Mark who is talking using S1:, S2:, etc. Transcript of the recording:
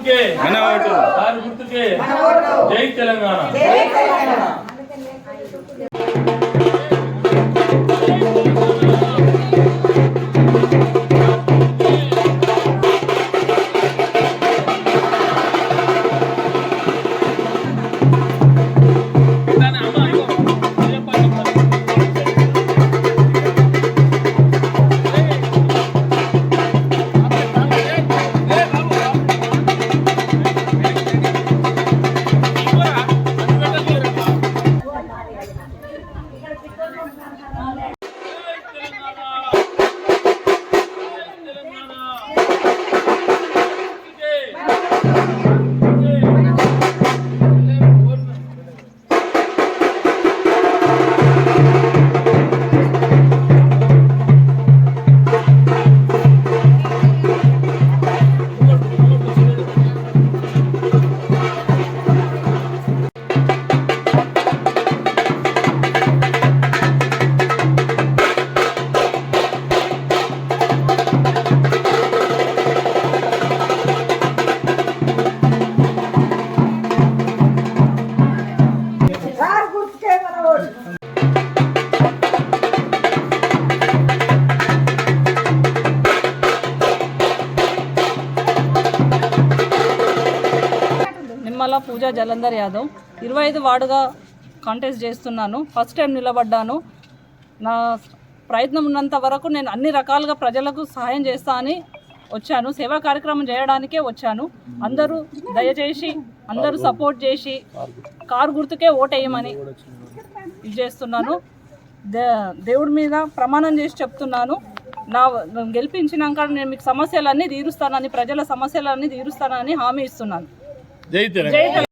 S1: గుర్తుకే మన vote, car గుర్తుకే జై తెలంగాణ.
S2: నిమ్మల పూజా జలంధర్ యాదవ్ 25 వార్డుగా కాంటెస్ట్ చేస్తున్నాను. ఫస్ట్ టైం నిలబడ్డాను. నా ప్రయత్నం ఉన్నంత వరకు నేను అన్ని రకాలుగా ప్రజలకు సహాయం చేస్తా అని వచ్చాను. సేవా కార్యక్రమం చేయడానికే వచ్చాను. అందరూ దయచేసి అందరూ సపోర్ట్ చేసి కారు గుర్తుకే ఓటేయమని ఇది చేస్తున్నాను. దేవుడి మీద ప్రమాణం చేసి చెప్తున్నాను. నా గెలిపించినాక నేను మీకు సమస్యలన్నీ తీరుస్తానని, ప్రజల సమస్యలన్నీ తీరుస్తానని హామీ ఇస్తున్నాను.
S1: జై తెలంగాణ.